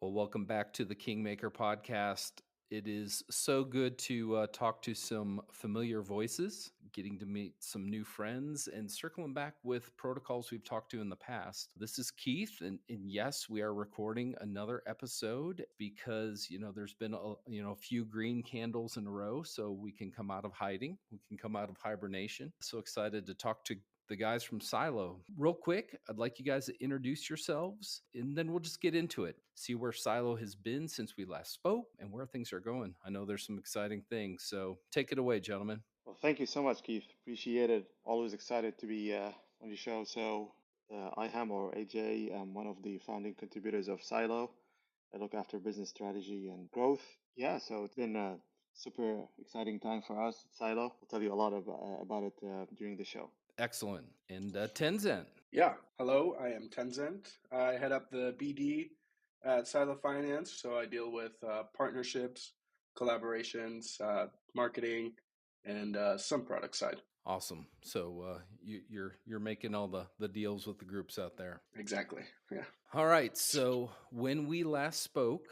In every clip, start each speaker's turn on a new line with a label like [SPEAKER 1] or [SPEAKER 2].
[SPEAKER 1] Well, welcome back to the Kingmaker Podcast. It is so good to talk to some familiar voices, getting to meet some new friends, and circling back with protocols we've talked to in the past. This is Keith, and yes, we are recording another episode because there's been a few green candles in a row, so we can come out of hiding, we can come out of hibernation. So excited to talk to the guys from veSilo. Real quick, I'd like you guys to introduce yourselves and then we'll just get into it. See where veSilo has been since we last spoke and where things are going. I know there's some exciting things, so take it away, gentlemen.
[SPEAKER 2] Well, thank you so much, Keith. Appreciate it. Always excited to be on the show. Aiham or AJ, I'm one of the founding contributors of veSilo. I look after business strategy and growth. Yeah, so it's been a super exciting time for us at veSilo. I'll tell you a lot about it during the show.
[SPEAKER 1] Excellent. And Tenzent.
[SPEAKER 3] Yeah, hello, I am Tenzent. I head up the BD at Silo Finance, so I deal with partnerships, collaborations, marketing, and some product side.
[SPEAKER 1] Awesome. So you're making all the deals with the groups out there.
[SPEAKER 3] Exactly. Yeah.
[SPEAKER 1] All right. So when we last spoke,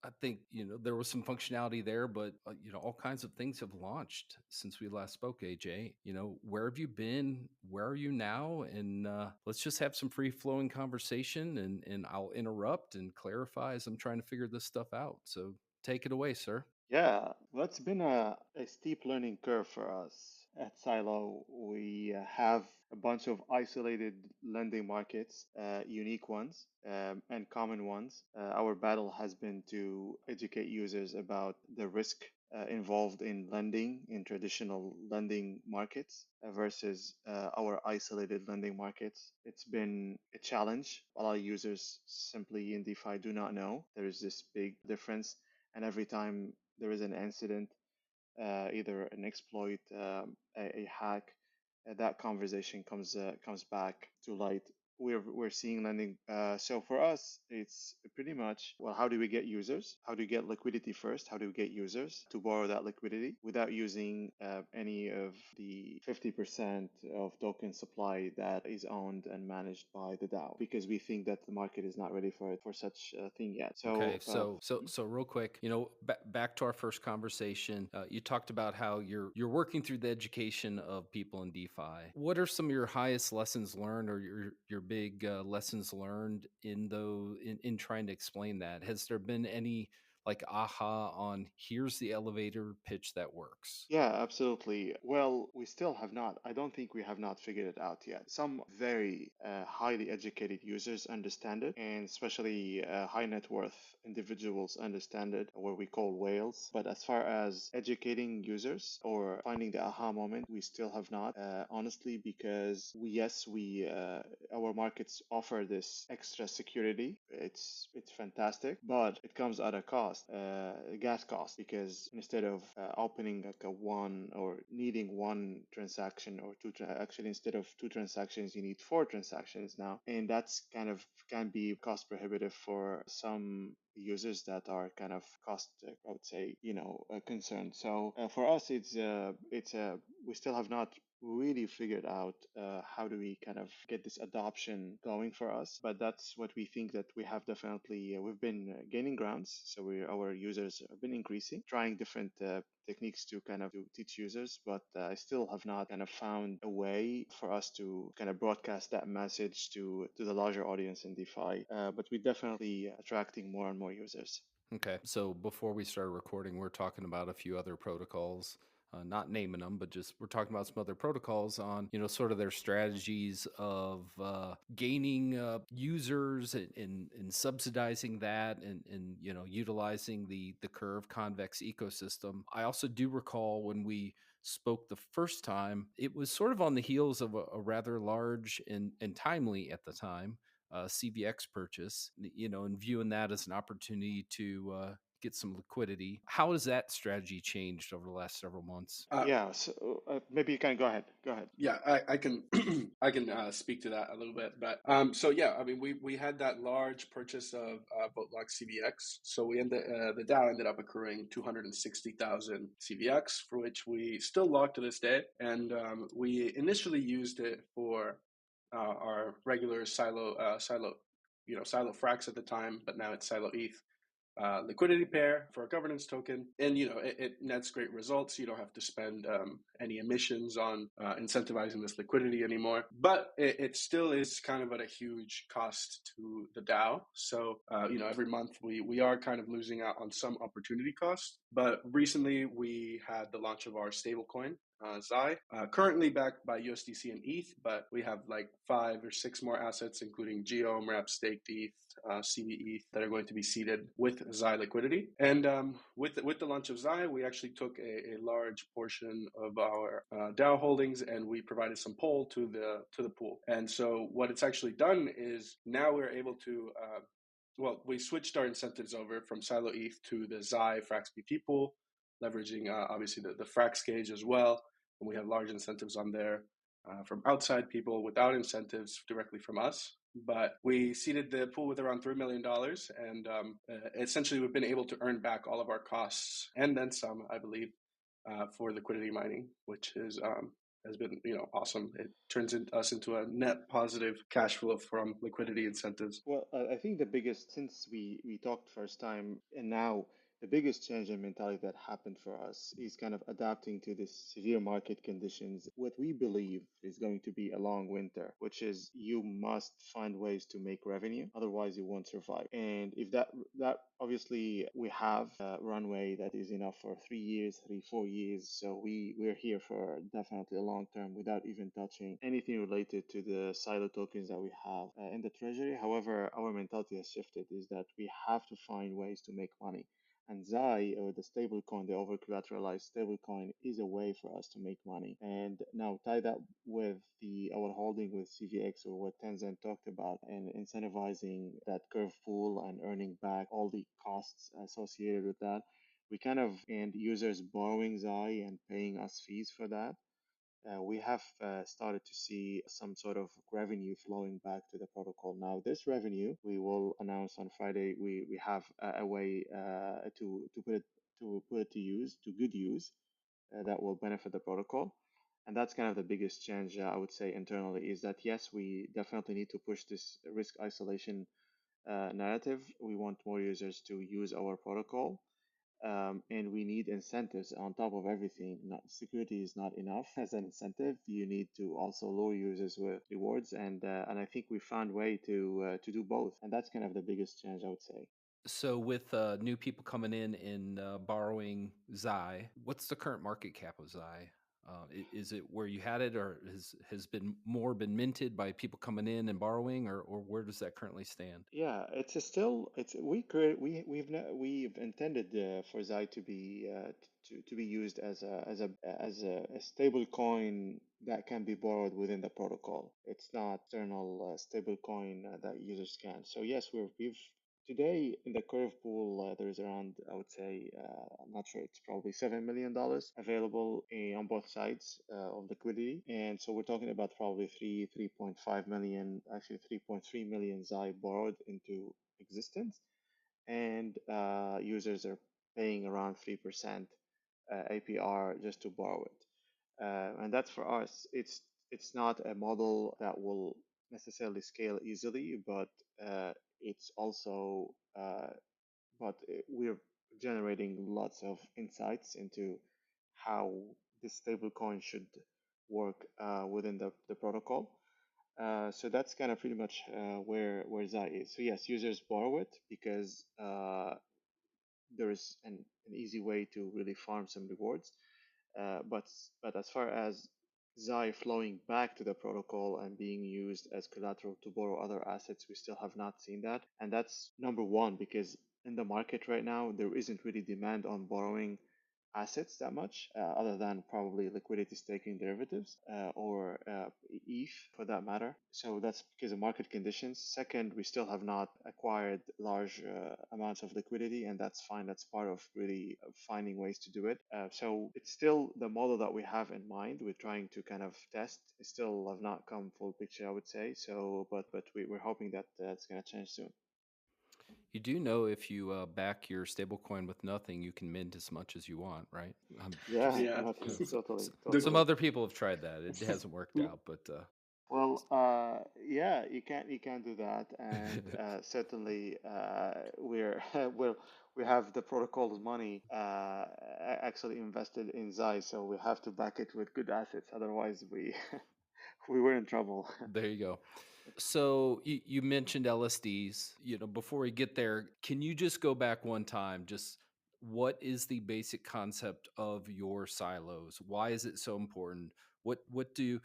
[SPEAKER 1] I think there was some functionality there, but all kinds of things have launched since we last spoke. AJ, where have you been? Where are you now? And let's just have some free flowing conversation, and I'll interrupt and clarify as I'm trying to figure this stuff out. So take it away, sir.
[SPEAKER 2] Yeah, well, it's been a steep learning curve for us at veSilo. We have a bunch of isolated lending markets, unique ones and common ones. Our battle has been to educate users about the risk involved in lending in traditional lending markets versus our isolated lending markets. It's been a challenge. A lot of users simply in DeFi do not know. There is this big difference, and every time there is an incident, either an exploit, a hack, that conversation comes back to light. We're seeing lending. So for us, it's pretty much, well, how do we get users? How do we get liquidity first? How do we get users to borrow that liquidity without using any of the 50% of token supply that is owned and managed by the DAO? Because we think that the market is not ready for such a thing yet.
[SPEAKER 1] Okay, so real quick, back to our first conversation, you talked about how you're working through the education of people in DeFi. What are some of your highest lessons learned, or your big lessons learned in trying to explain that? Has there been any like aha on here's the elevator pitch that works?
[SPEAKER 2] Yeah, absolutely. Well, we still have not. I don't think we have not figured it out yet. Some very highly educated users understand it, and especially high net worth individuals understand it, what we call whales. But as far as educating users or finding the aha moment, we still have not. Honestly, because we our markets offer this extra security. It's fantastic, but it comes at a cost, gas cost, because instead of opening like a one or needing one transaction or actually instead of two transactions, you need four transactions now, and that's kind of can be cost prohibitive for some users that are kind of cost, I would say, concerned. So for us, it's we still have not really figured out how do we kind of get this adoption going for us, but that's what we think that we have definitely we've been gaining grounds, so our users have been increasing, trying different techniques to kind of to teach users, but I still have not kind of found a way for us to kind of broadcast that message to the larger audience in DeFi, but we're definitely attracting more and more users.
[SPEAKER 1] Okay. So before we started recording, we're talking about a few other protocols, not naming them, but just we're talking about some other protocols on, sort of their strategies of gaining users and subsidizing that and utilizing the Curve convex ecosystem. I also do recall when we spoke the first time, it was sort of on the heels of a rather large and timely at the time CVX purchase, and viewing that as an opportunity to get some liquidity. How has that strategy changed over the last several months?
[SPEAKER 2] Yeah, so maybe you can go ahead. Go ahead.
[SPEAKER 3] Yeah, I can I can speak to that a little bit, but so yeah, I mean we had that large purchase of Boatlock CVX, so we ended the DAO ended up accruing 260,000 CVX, for which we still lock to this day, and we initially used it for our regular silo Silo Frax at the time, but now it's Silo ETH. Liquidity pair for a governance token, and it nets great results. You don't have to spend any emissions on incentivizing this liquidity anymore, but it still is kind of at a huge cost to the DAO. So every month we are kind of losing out on some opportunity cost. But recently we had the launch of our stablecoin, Zai, currently backed by USDC and ETH, but we have like 5 or 6 more assets, including Geo, Wrap, Staked ETH, CVE, that are going to be seeded with Zai liquidity. And with the launch of Zai, we actually took a large portion of our DAO holdings and we provided some pull to the pool. And so what it's actually done is now we're able to we switched our incentives over from Silo ETH to the Zai Frax BP pool, leveraging obviously the Frax gauge as well. And we have large incentives on there from outside people without incentives directly from us. But we seeded the pool with around $3 million, and essentially we've been able to earn back all of our costs and then some, I believe, for liquidity mining, which is has been awesome. It turns us into a net positive cash flow from liquidity incentives.
[SPEAKER 2] Well, I think the biggest, since we talked first time and now, the biggest change in mentality that happened for us is kind of adapting to this severe market conditions. What we believe is going to be a long winter, which is you must find ways to make revenue, otherwise you won't survive. And if that obviously we have a runway that is enough for 3 years, 4 years. So we're here for definitely a long term without even touching anything related to the silo tokens that we have in the treasury. However, our mentality has shifted is that we have to find ways to make money. And Zai, or the stablecoin, the over collateralized stablecoin, is a way for us to make money. And now tie that with our holding with CVX, or what Tenzent talked about, and incentivizing that curve pool and earning back all the costs associated with that. We kind of, and users borrowing Zai and paying us fees for that. We have started to see some sort of revenue flowing back to the protocol. Now, this revenue we will announce on Friday. We have a way to put it to use, to good use, that will benefit the protocol. And that's kind of the biggest change, I would say, internally, is that yes, we definitely need to push this risk isolation narrative. We want more users to use our protocol, and we need incentives on top of everything. Not, security is not enough as an incentive. You need to also lure users with rewards, and I think we found way to do both, and that's kind of the biggest change, I would say.
[SPEAKER 1] So with new people coming in and borrowing Zai, what's the current market cap of Zai? Is it where you had it, or has been minted by people coming in and borrowing, or where does that currently stand?
[SPEAKER 2] Yeah, it's a still it's we create we've intended for Zai to be to be used as a stable coin that can be borrowed within the protocol. It's not external stable coin that users can. So yes, we've today in the curve pool there's around, I would say, I'm not sure, it's probably $7 million available on both sides of liquidity. And so we're talking about probably 3.5 million, actually 3.3 million Zai borrowed into existence, and users are paying around 3% APR just to borrow it. And that's for us. It's not a model that will necessarily scale easily, but it's also we're generating lots of insights into how this stablecoin should work within the protocol. So that's kind of pretty much where Zai is. So yes, users borrow it because there is an easy way to really farm some rewards. But as far as Zai flowing back to the protocol and being used as collateral to borrow other assets, we still have not seen that. And that's number one, because in the market right now, there isn't really demand on borrowing assets that much, other than probably liquidity staking derivatives or ETH for that matter. So that's because of market conditions. Second, we still have not acquired large amounts of liquidity, and that's fine. That's part of really finding ways to do it. So it's still the model that we have in mind. We're trying to kind of test. It still have not come full picture, I would say. So, but we're hoping that that's going to change soon.
[SPEAKER 1] You do know if you back your stablecoin with nothing, you can mint as much as you want, right?
[SPEAKER 2] Yeah,
[SPEAKER 3] Yeah.
[SPEAKER 2] no, totally,
[SPEAKER 1] Some
[SPEAKER 2] totally.
[SPEAKER 1] other people have tried that. It hasn't worked out, but
[SPEAKER 2] Well, yeah, you can't do that, and certainly we're we have the protocol's money actually invested in Zai, so we have to back it with good assets. Otherwise, we we were in trouble.
[SPEAKER 1] There you go. So you mentioned LSDs. Before we get there, can you just go back one time? Just what is the basic concept of your silos? Why is it so important? What do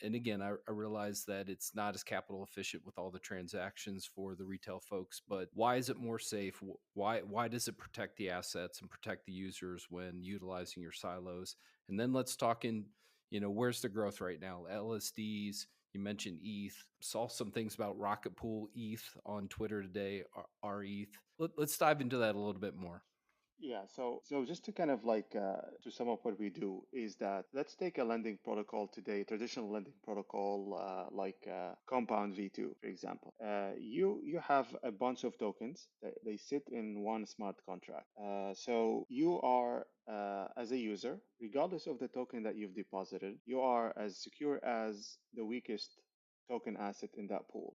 [SPEAKER 1] and again, I realize that it's not as capital efficient with all the transactions for the retail folks, but why is it more safe? Why does it protect the assets and protect the users when utilizing your silos? And then let's talk where's the growth right now? LSDs, you mentioned ETH. Saw some things about Rocket Pool ETH on Twitter today. Our ETH. Let's dive into that a little bit more.
[SPEAKER 2] Yeah, so just to kind of like to sum up what we do is that let's take a lending protocol today, traditional lending protocol like Compound V2, for example. You have a bunch of tokens that they sit in one smart contract. So you are as a user, regardless of the token that you've deposited, you are as secure as the weakest token asset in that pool.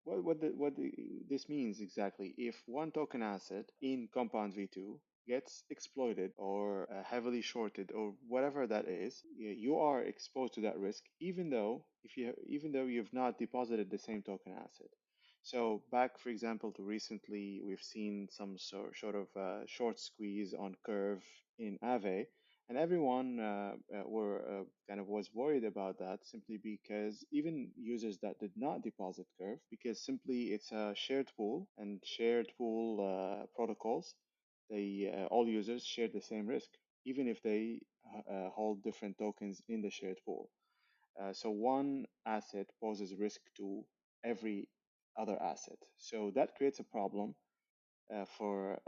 [SPEAKER 2] This means exactly, if one token asset in Compound V2 gets exploited or heavily shorted or whatever that is, you are exposed to that risk, even though you've not deposited the same token asset. So back, for example, to recently, we've seen some sort of short squeeze on Curve in Aave, and everyone were kind of was worried about that simply because even users that did not deposit Curve, because simply it's a shared pool and shared pool protocols, they all users share the same risk, even if they hold different tokens in the shared pool. So one asset poses risk to every other asset. So that creates a problem for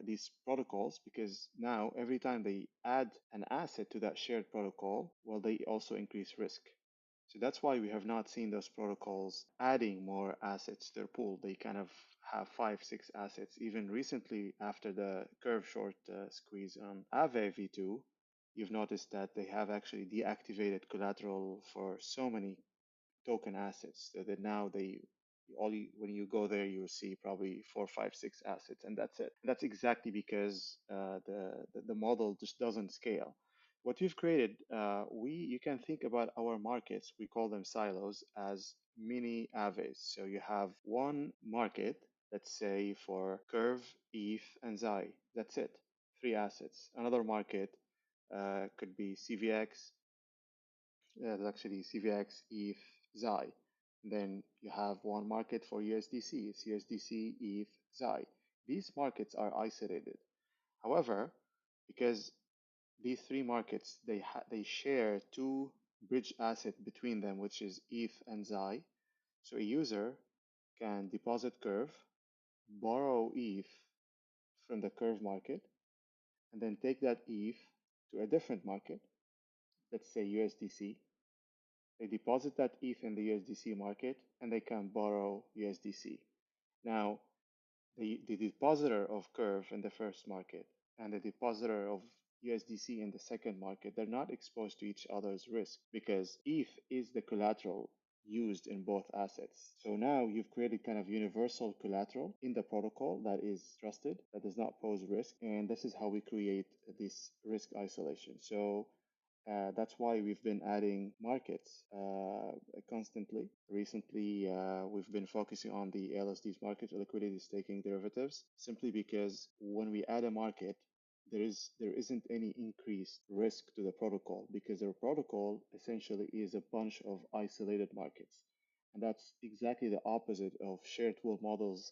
[SPEAKER 2] these protocols, because now every time they add an asset to that shared protocol, well, they also increase risk. So that's why we have not seen those protocols adding more assets to their pool. They kind of have five, six assets. Even recently, after the curve short squeeze on Aave V2, you've noticed that they have actually deactivated collateral for so many token assets so that now when you go there, you will see probably four, five, six assets, and that's it. That's exactly because the model just doesn't scale. What we've created, we you can think about our markets. We call them silos as mini Aves. So you have one market, let's say for Curve, ETH, and Zai. That's it. Three assets. Another market could be CVX, that's actually CVX, ETH, Xi. Then you have one market for USDC. It's USDC, ETH, Xi. These markets are isolated. However, because these three markets they share two bridge asset between them, which is ETH and Xi. So a user can deposit Curve, borrow ETH from the Curve market, and then take that ETH to a different market, let's say USDC. They deposit that ETH in the USDC market and they can borrow USDC. Now, the depositor of Curve in the first market and the depositor of USDC in the second market, they're not exposed to each other's risk because ETH is the collateral used in both assets. So now you've created kind of universal collateral in the protocol that is trusted, that does not pose risk. And this is how we create this risk isolation. So that's why we've been adding markets constantly. Recently, we've been focusing on the LSDs market, liquidity staking derivatives, simply because when we add a market, there isn't any increased risk to the protocol because the protocol essentially is a bunch of isolated markets, and that's exactly the opposite of shared pool models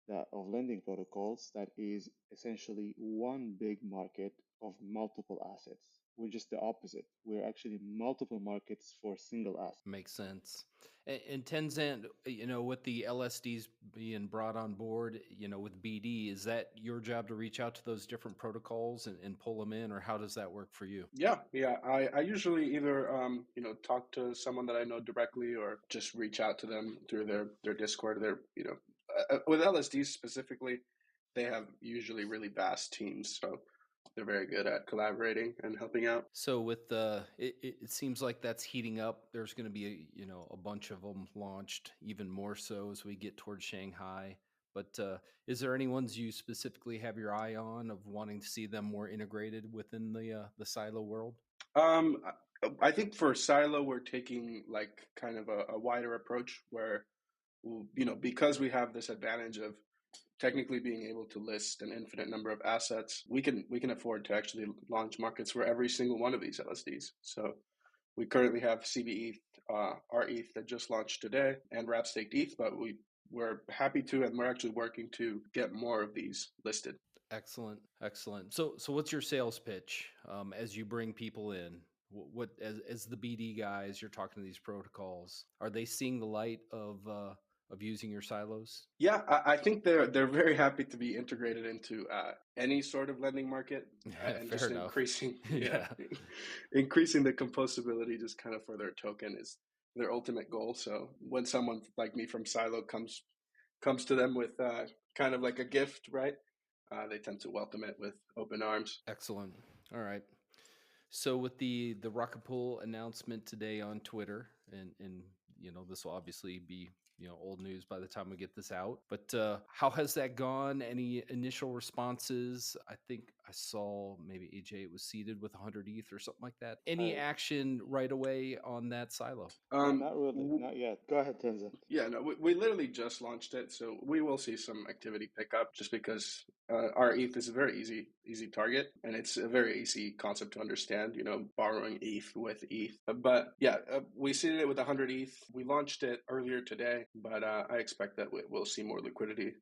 [SPEAKER 2] that of lending protocols. That is essentially one big market of multiple assets. We're just the opposite. We're actually multiple markets for single asset.
[SPEAKER 1] Makes sense. And Tenzent, with the LSDs being brought on board, with BD, is that your job to reach out to those different protocols and pull them in, or how does that work for you?
[SPEAKER 3] Yeah. I usually either talk to someone that I know directly or just reach out to them through their Discord. With LSDs specifically, they have usually really vast teams, so They're very good at collaborating and helping out.
[SPEAKER 1] So with it seems like that's heating up. There's going to be a bunch of them launched, even more so as we get towards Shanghai. But is there any ones you specifically have your eye on of wanting to see them more integrated within the silo world?
[SPEAKER 3] Um, I think for Silo, we're taking like kind of a wider approach where, because we have this advantage of technically being able to list an infinite number of assets, we can afford to actually launch markets for every single one of these LSDs. So we currently have CB our ETH that just launched today, and wrap staked ETH, but we're happy to, and we're actually working to get more of these listed.
[SPEAKER 1] Excellent, excellent. So what's your sales pitch as you bring people in? What as the BD guys, you're talking to these protocols. Are they seeing the light of using your silos?
[SPEAKER 3] Yeah, I think they're very happy to be integrated into any sort of lending market, and
[SPEAKER 1] Fair
[SPEAKER 3] just
[SPEAKER 1] enough.
[SPEAKER 3] increasing,
[SPEAKER 1] Yeah,
[SPEAKER 3] increasing the composability just kind of for their token is their ultimate goal. So when someone like me from Silo comes to them with kind of like a gift, right? They tend to welcome it with open arms.
[SPEAKER 1] excellent. All right. So with the rocket pool announcement today on Twitter, and this will obviously be old news by the time we get this out. But how has that gone? Any initial responses? I think I saw maybe AJ it was seeded with 100 ETH or something like that. Any
[SPEAKER 2] I,
[SPEAKER 1] action right away on that silo?
[SPEAKER 2] not really, not yet. Go ahead, Tenzent.
[SPEAKER 3] Yeah, no, we literally just launched it, so we will see some activity pick up just because our ETH is a very easy target, and it's a very easy concept to understand. Borrowing ETH with ETH. But yeah, we seeded it with 100 ETH. We launched it earlier today, but I expect that we'll see more liquidity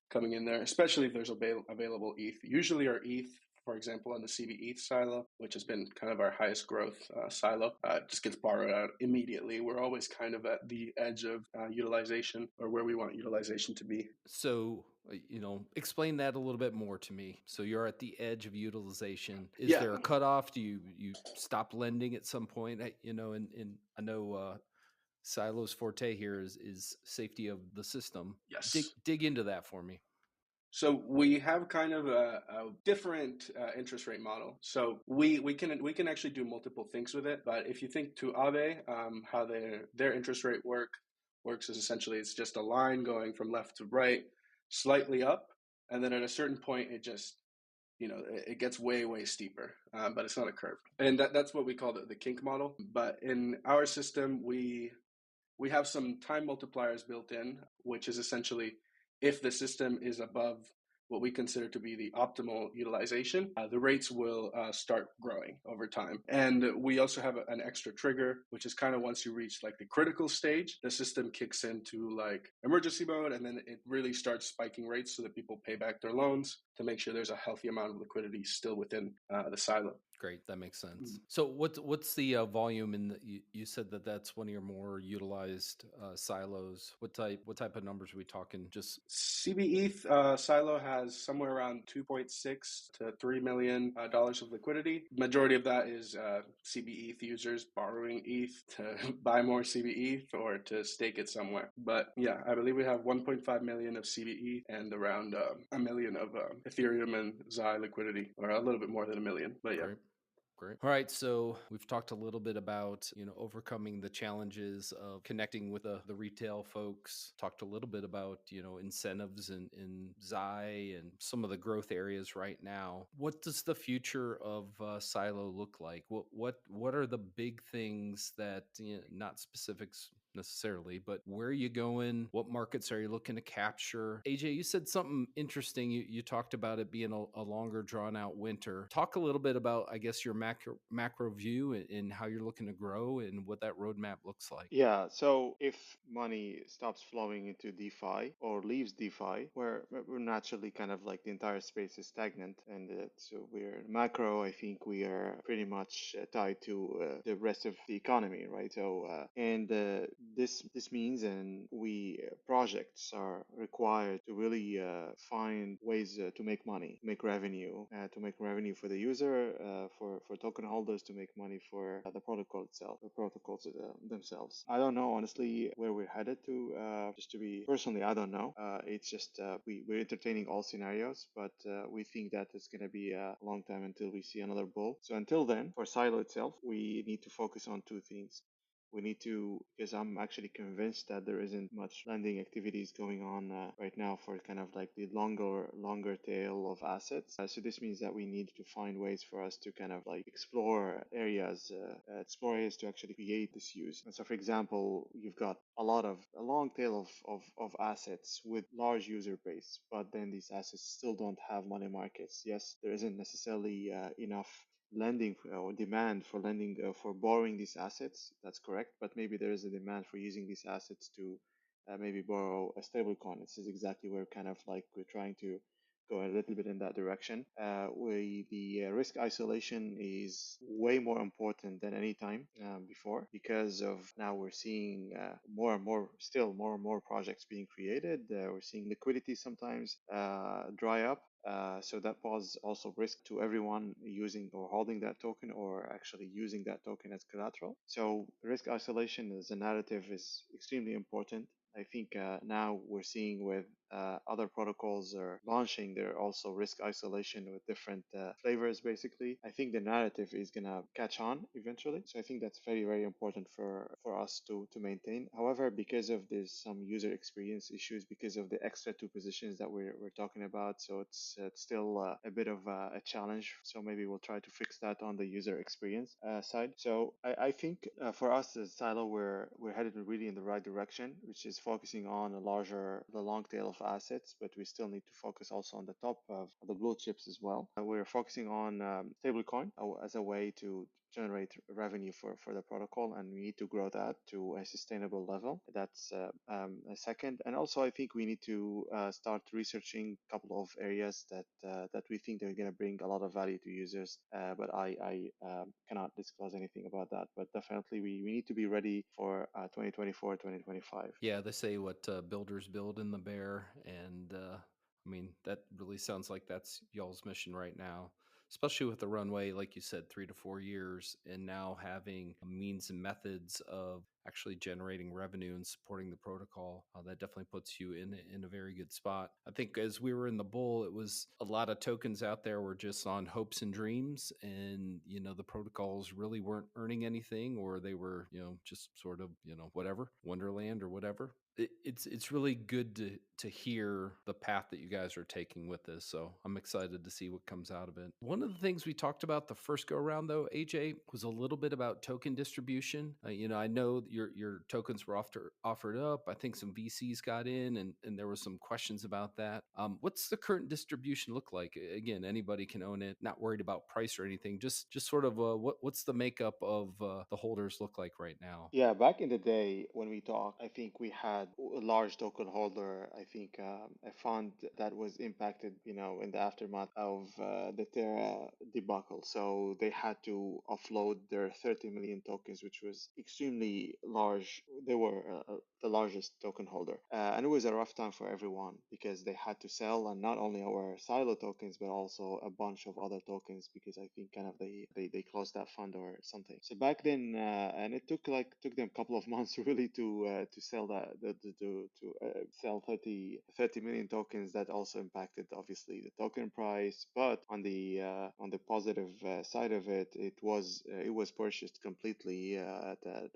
[SPEAKER 3] coming in there, especially if there's available ETH. Usually, our ETH, for example, on the CB ETH silo, which has been kind of our highest growth silo, just gets borrowed out immediately. We're always kind of at the edge of utilization, or where we want utilization to be.
[SPEAKER 1] So, explain that a little bit more to me. So you're at the edge of utilization. Is
[SPEAKER 3] Yeah.
[SPEAKER 1] there a cutoff? Do you stop lending at some point? And I know Silo's forte here is safety of the system. Dig
[SPEAKER 3] Yes.
[SPEAKER 1] dig into that for me.
[SPEAKER 3] So we have kind of a different interest rate model. So we can actually do multiple things with it. But if you think to Aave, how their interest rate works is essentially it's just a line going from left to right, slightly up, and then at a certain point it just it gets way steeper, but it's not a curve, and that's what we call the kink model. But in our system, we have some time multipliers built in, which is essentially if the system is above what we consider to be the optimal utilization, the rates will start growing over time. And we also have an extra trigger, which is kind of once you reach like the critical stage, the system kicks into like emergency mode, and then it really starts spiking rates so that people pay back their loans to make sure there's a healthy amount of liquidity still within the silo.
[SPEAKER 1] Great, that makes sense. So what's the volume in you said that's one of your more utilized silos. What type of numbers are we talking? Just
[SPEAKER 3] CB Silo has somewhere around 2.6 to $3 million of liquidity. Majority of that is CB ETH users borrowing ETH to buy more CB ETH or to stake it somewhere. But yeah, I believe we have 1.5 million of CB ETH and around a million of Ethereum and Xi liquidity, or a little bit more than a million. But yeah.
[SPEAKER 1] great. Great. All right. So we've talked a little bit about, overcoming the challenges of connecting with the retail folks, talked a little bit about, incentives in Xi and some of the growth areas right now. What does the future of Silo look like? What are the big things that, not specifics necessarily, but where are you going? What markets are you looking to capture? AJ, you said something interesting. You talked about it being a longer drawn out winter. Talk a little bit about, I guess, your macro view and how you're looking to grow and what that roadmap looks like.
[SPEAKER 2] Yeah, so if money stops flowing into DeFi or leaves DeFi, where we're naturally kind of like the entire space is stagnant, and so we're macro, I think we are pretty much tied to the rest of the economy, right? So, and this means, and we projects are required to really find ways to make money, to make revenue for the user, for token holders, to make money for the protocol itself, the protocols themselves. I don't know honestly where we're headed to. Just to be personally, I don't know. It's just we're entertaining all scenarios, but we think that it's going to be a long time until we see another bull. So until then, for Silo itself, we need to focus on two things. We need to, because I'm actually convinced that there isn't much lending activities going on right now for kind of like the longer tail of assets. So this means that we need to find ways for us to kind of like explore areas to actually create this use. And so, for example, you've got a long tail of assets with large user base, but then these assets still don't have money markets. Yes, there isn't necessarily enough lending or demand for lending for borrowing these assets. That's correct, but maybe there is a demand for using these assets to maybe borrow a stable coin. This is exactly where kind of like we're trying to go a little bit in that direction. The risk isolation is way more important than any time before, because of now we're seeing more and more projects being created. We're seeing liquidity sometimes dry up. So that poses also risk to everyone using or holding that token, or actually using that token as collateral. So risk isolation as a narrative is extremely important. I think now we're seeing with other protocols are launching their also risk isolation with different flavors. Basically, I think the narrative is gonna catch on eventually. So I think that's very important for us to maintain. However, because of this some user experience issues, because of the extra two positions that we're talking about, so it's still a bit of a challenge. So maybe we'll try to fix that on the user experience side. So I think for us as Silo, we're headed really in the right direction, which is focusing on the long tail of assets, but we still need to focus also on the top of the blue chips as well. We're focusing on stablecoin as a way to generate revenue for the protocol, and we need to grow that to a sustainable level. That's a second. And also, I think we need to start researching a couple of areas that we think they're going to bring a lot of value to users. But I cannot disclose anything about that. But definitely, we need to be ready for 2024, 2025.
[SPEAKER 1] Yeah, they say what builders build in the bear, and I mean that really sounds like that's y'all's mission right now, especially with the runway, like you said, 3 to 4 years, and now having means and methods of actually generating revenue and supporting the protocol. That definitely puts you in a very good spot. I think as we were in the bull, it was a lot of tokens out there were just on hopes and dreams, and the protocols really weren't earning anything, or they were just sort of whatever Wonderland or whatever. It's really good to hear the path that you guys are taking with this. So I'm excited to see what comes out of it. One of the things we talked about the first go around, though, AJ, was a little bit about token distribution. I know that your tokens were offered up. I think some VCs got in, and there was some questions about that. What's the current distribution look like? Again, anybody can own it. Not worried about price or anything. Just sort of what's the makeup of the holders look like right now?
[SPEAKER 2] Yeah, back in the day when we talked, I think we had a large token holder. I think a fund that was impacted, in the aftermath of the Terra debacle. So they had to offload their 30 million tokens, which was extremely large. They were the largest token holder, and it was a rough time for everyone because they had to sell, and not only our Silo tokens, but also a bunch of other tokens, because I think kind of they closed that fund or something. So back then, and it took them a couple of months really to sell to sell 30 million tokens. That also impacted obviously the token price, but on the positive side of it, it was purchased completely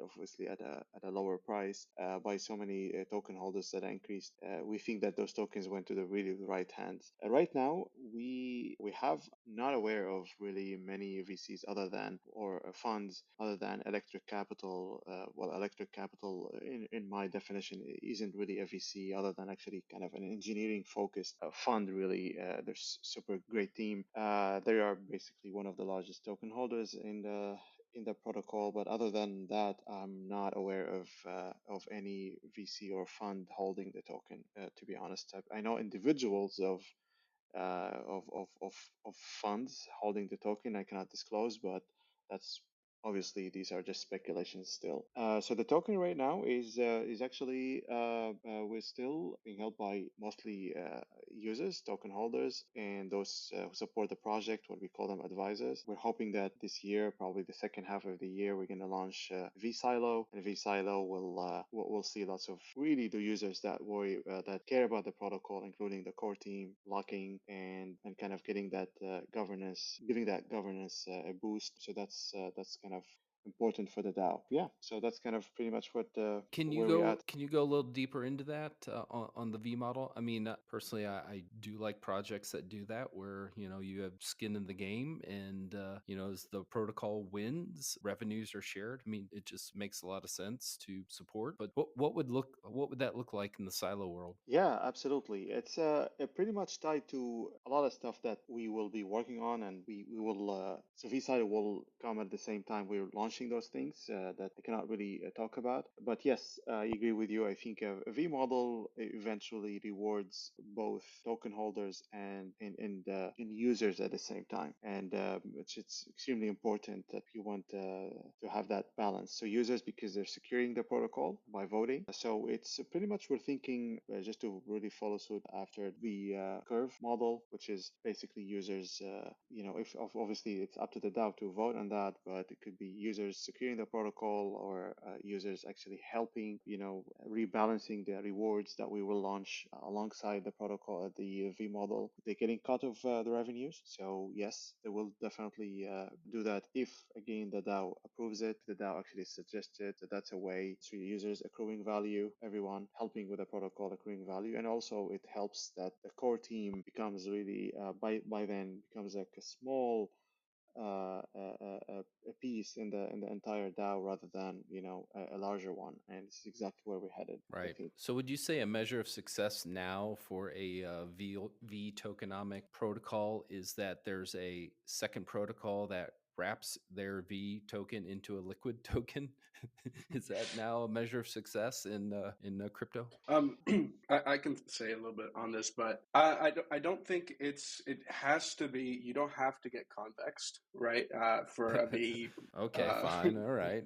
[SPEAKER 2] obviously at a lower price by so many token holders that increased. We think that those tokens went to the really right hands. Right now, we have not aware of really many VCs other than or funds other than Electric Capital. Well, Electric Capital, in my definition, isn't really a VC other than actually kind of an engineering focused fund. Really, there's super great team. They are basically one of the largest token holders in the protocol, but other than that, I'm not aware of any VC or fund holding the token. To be honest, I know individuals of funds holding the token. I cannot disclose, but that's Obviously, these are just speculations still. So the token right now is actually we're still being held by mostly users, token holders, and those who support the project, what we call them advisors. We're hoping that this year, probably the second half of the year, we're going to launch veSilo, and veSilo will see lots of really the users that worry that care about the protocol, including the core team, locking, and kind of getting that governance, giving that governance a boost. So that's kind of important for the DAO. Yeah, so that's kind of pretty much what
[SPEAKER 1] Can you
[SPEAKER 2] where we're
[SPEAKER 1] go?
[SPEAKER 2] at.
[SPEAKER 1] Can you go a little deeper into that on the V model? I mean, personally, I do like projects that do that, where you have skin in the game, and as the protocol wins, revenues are shared. I mean, it just makes a lot of sense to support. But what would that look like in the silo world?
[SPEAKER 2] Yeah, absolutely. It's pretty much tied to a lot of stuff that we will be working on, and we will. So vSide will come at the same time we're launching those things that I cannot really talk about. But yes, I agree with you. I think a V model eventually rewards both token holders and users at the same time, and it's extremely important that you want to have that balance. So users because they're securing the protocol by voting. So it's pretty much we're thinking just to really follow suit after the curve model, which is basically users, if obviously it's up to the DAO to vote on that, but it could be users securing the protocol or users actually helping, rebalancing the rewards that we will launch alongside the protocol at the V model. They're getting cut of the revenues. So yes, they will definitely do that if again the DAO approves it. The DAO actually suggested that that's a way to users accruing value, everyone helping with the protocol accruing value, and also it helps that the core team becomes really by then becomes like a small a piece in the entire DAO rather than a larger one, and it's exactly where we're headed, I
[SPEAKER 1] Right.
[SPEAKER 2] think.
[SPEAKER 1] So, would you say a measure of success now for a V tokenomic protocol is that there's a second protocol that wraps their V token into a liquid token? Is that now a measure of success in crypto?
[SPEAKER 3] Um, I can say a little bit on this, but I don't think it has to be. You don't have to get convexed, right? For a V.
[SPEAKER 1] Okay, fine, all right.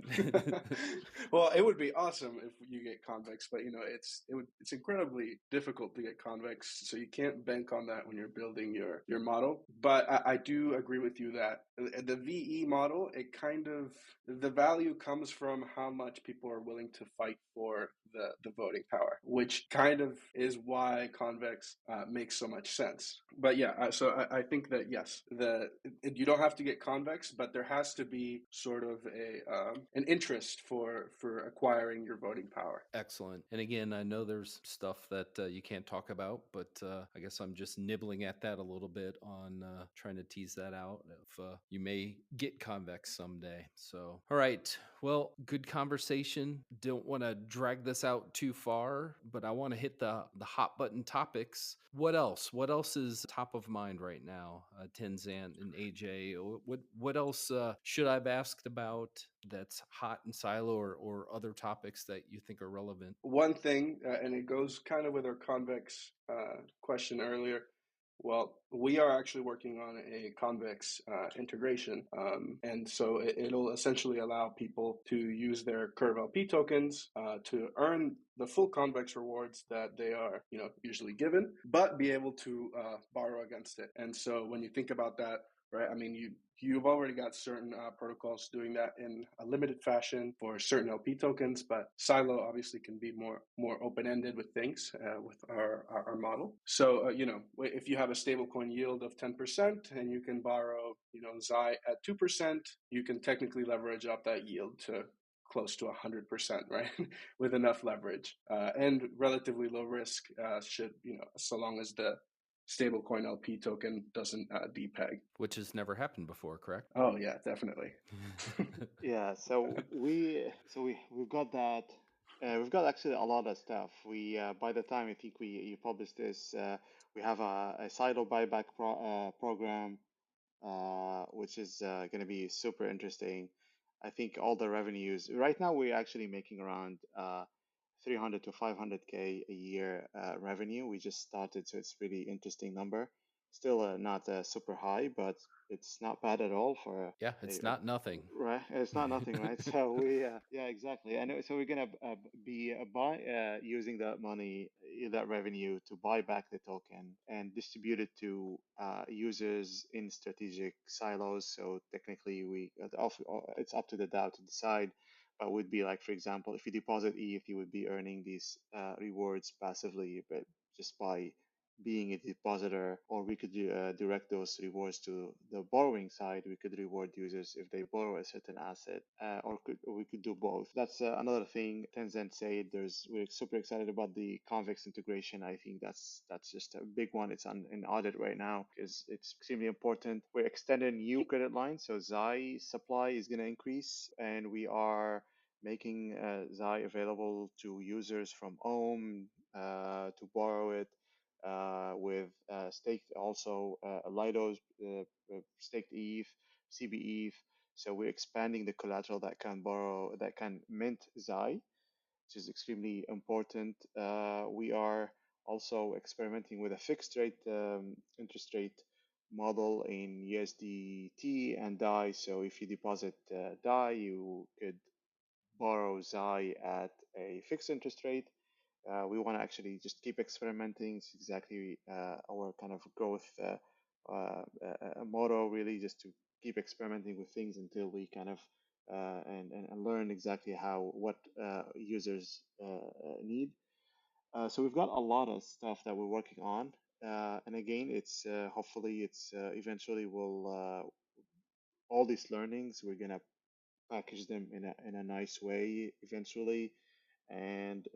[SPEAKER 3] Well, it would be awesome if you get convex, but it's incredibly difficult to get convex, so you can't bank on that when you're building your model. But I do agree with you that the VE model, it kind of the value comes from how much people are willing to fight for the voting power, which kind of is why convex makes so much sense. But yeah, so I think that yes, you don't have to get convex, but there has to be sort of an interest for acquiring your voting power.
[SPEAKER 1] Excellent. And again, I know there's stuff that you can't talk about, but I guess I'm just nibbling at that a little bit on trying to tease that out. If you may get convex someday. So, all right. Well, good conversation. Don't want to drag this out too far, but I want to hit the hot button topics. What else? What else is top of mind right now? Tenzent and AJ. What else should I have asked about that's hot in Silo or other topics that you think are relevant?
[SPEAKER 3] One thing, and it goes kind of with our convex question earlier. Well, we are actually working on a convex integration, and so it'll essentially allow people to use their Curve LP tokens to earn the full convex rewards that they are, usually given, but be able to borrow against it. And so when you think about that, right? I mean, you've already got certain protocols doing that in a limited fashion for certain LP tokens, but Silo obviously can be more open ended with things with our model. So if you have a stablecoin yield of 10% and you can borrow Xi at 2%, you can technically leverage up that yield to close to 100%, right? With enough leverage and relatively low risk, should so long as the stablecoin LP token doesn't depeg.
[SPEAKER 1] Which has never happened before, correct?
[SPEAKER 3] Oh yeah, definitely.
[SPEAKER 2] Yeah, we've got that. We've got actually a lot of stuff. We by the time I think we you publish this, we have a Silo buyback program, which is going to be super interesting. I think all the revenues right now we're actually making around 300 to 500K a year revenue. We just started, so it's really interesting number. Still not super high, but it's not bad at all for
[SPEAKER 1] Yeah, it's not nothing.
[SPEAKER 2] right. It's not nothing, right? So we yeah, exactly. And so we're gonna be buy using that money, that revenue to buy back the token and distribute it to users in strategic silos. So technically, it's up to the DAO to decide. But would be like, for example, if you deposit ETH, you would be earning these rewards passively, but just by being a depositor, or we could direct those rewards to the borrowing side. We could reward users if they borrow a certain asset, or we could do both. That's another thing Tenzent said. We're super excited about the convex integration. I think that's just a big one. It's in audit right now because it's extremely important. We're extending new credit lines, so Zai supply is going to increase, and we are making Zai available to users from Ohm to borrow it with staked also Lido's staked ETH, CB ETH. So we're expanding the collateral that can mint Zai, which is extremely important. We are also experimenting with a fixed rate interest rate model in USDT and DAI. So if you deposit DAI, you could borrow Zai at a fixed interest rate. We want to actually just keep experimenting. It's exactly our kind of growth motto, really, just to keep experimenting with things until we kind of and learn exactly what users need. So we've got a lot of stuff that we're working on, and again, it's hopefully it's eventually will all these learnings we're gonna package them in a nice way eventually, and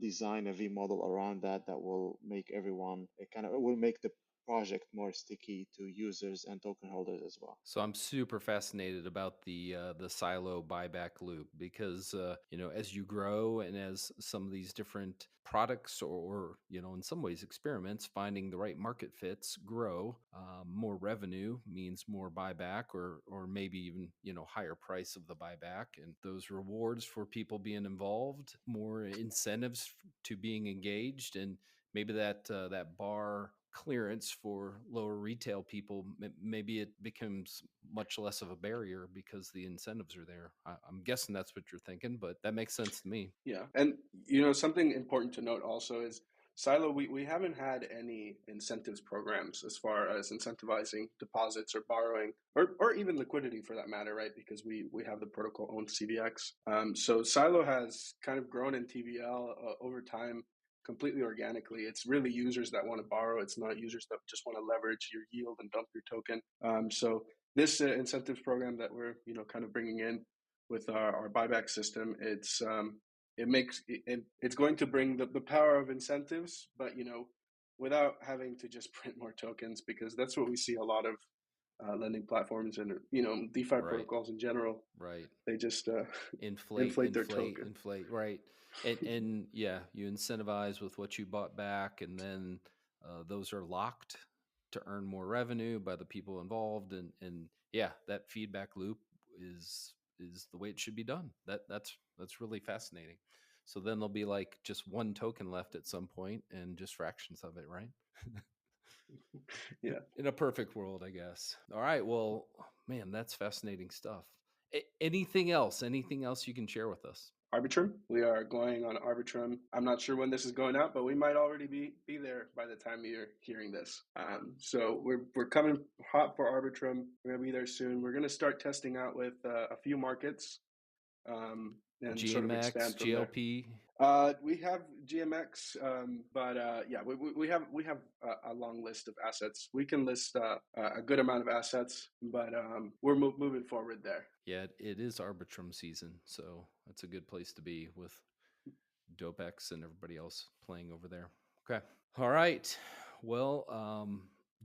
[SPEAKER 2] design a V model around that will make everyone it kind of will make the project more sticky to users and token holders as well.
[SPEAKER 1] So I'm super fascinated about the silo buyback loop because as you grow and as some of these different products or in some ways experiments finding the right market fits grow, more revenue means more buyback or maybe even higher price of the buyback, and those rewards for people being involved, more incentives to being engaged, and maybe that bar clearance for lower retail people, maybe it becomes much less of a barrier because the incentives are there. I'm guessing that's what you're thinking, but that makes sense to me.
[SPEAKER 3] Yeah. And, something important to note also is Silo, we haven't had any incentives programs as far as incentivizing deposits or borrowing or even liquidity for that matter, right? Because we have the protocol owned CVX. So Silo has kind of grown in TVL over time completely organically. It's really users that want to borrow. It's not users that just want to leverage your yield and dump your token. So this incentives program that we're, kind of bringing in with our buyback system, it's going to bring the power of incentives, but without having to just print more tokens, because that's what we see a lot of lending platforms and DeFi
[SPEAKER 1] Right.
[SPEAKER 3] protocols in general.
[SPEAKER 1] Right.
[SPEAKER 3] They just
[SPEAKER 1] inflate,
[SPEAKER 3] inflate their
[SPEAKER 1] inflate,
[SPEAKER 3] token.
[SPEAKER 1] inflate. Right. And yeah, you incentivize with what you bought back, and then those are locked to earn more revenue by the people involved, and yeah, that feedback loop is the way it should be done. That's really fascinating. So then there'll be like just one token left at some point, and just fractions of it, right?
[SPEAKER 3] Yeah.
[SPEAKER 1] In a perfect world, I guess. All right. Well, man, that's fascinating stuff. Anything else? Anything else you can share with us?
[SPEAKER 3] Arbitrum. We are going on Arbitrum. I'm not sure when this is going out, but we might already be there by the time you're hearing this. So we're coming hot for Arbitrum. We're gonna be there soon. We're gonna start testing out with a few markets, and sort of
[SPEAKER 1] GMX,
[SPEAKER 3] expand from there.
[SPEAKER 1] GLP.
[SPEAKER 3] We have GMX, but yeah, we have a long list of assets. We can list a good amount of assets, but we're moving forward there.
[SPEAKER 1] Yeah, it is Arbitrum season, so that's a good place to be with DopeX and everybody else playing over there. Okay. All right. Well,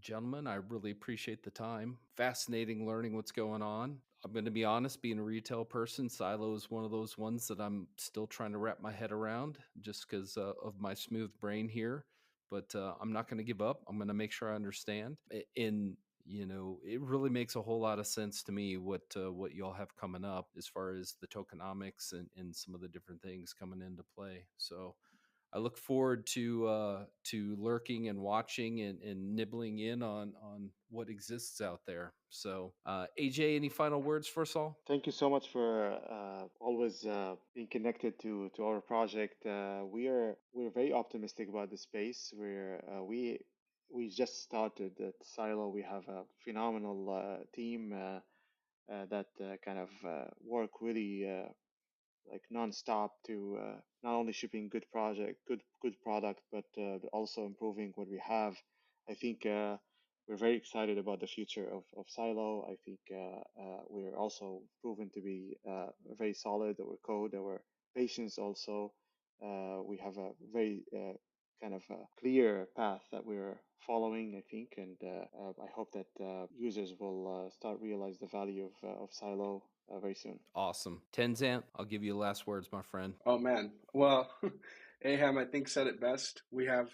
[SPEAKER 1] gentlemen, I really appreciate the time. Fascinating learning what's going on. I'm going to be honest, being a retail person, Silo is one of those ones that I'm still trying to wrap my head around just because of my smooth brain here. But I'm not going to give up. I'm going to make sure I understand. In it really makes a whole lot of sense to me what y'all have coming up as far as the tokenomics and some of the different things coming into play. So I look forward to lurking and watching and nibbling in on what exists out there. So, AJ, any final words for us all?
[SPEAKER 2] Thank you so much for always being connected to our project. We're very optimistic about the space. We just started at Silo. We have a phenomenal team that kind of work really like nonstop to not only shipping good product, but also improving what we have. I think we're very excited about the future of Silo. I think we're also proven to be very solid. Our code, our patience also. We have a very kind of a clear path that we're following, I think, and I hope that users will start realize the value of Silo very soon.
[SPEAKER 1] Awesome. Tenzent, I'll give you the last words, my friend.
[SPEAKER 3] Oh man. Well, Aiham, I think, said it best. We have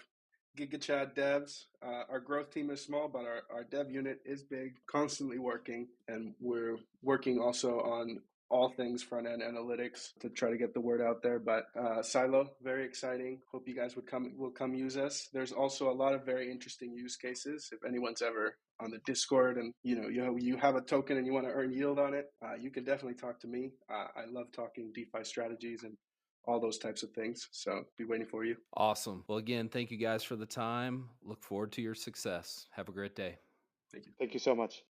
[SPEAKER 3] GigaChad devs. Our growth team is small, but our dev unit is big, constantly working, and we're working also on all things front end analytics to try to get the word out there. But Silo, very exciting. Hope you guys will come use us. There's also a lot of very interesting use cases. If anyone's ever on the Discord and you have a token and you want to earn yield on it, you can definitely talk to me. I love talking DeFi strategies and all those types of things. So be waiting for you.
[SPEAKER 1] Awesome. Well, again, thank you guys for the time. Look forward to your success. Have a great day.
[SPEAKER 3] Thank you.
[SPEAKER 2] Thank you so much.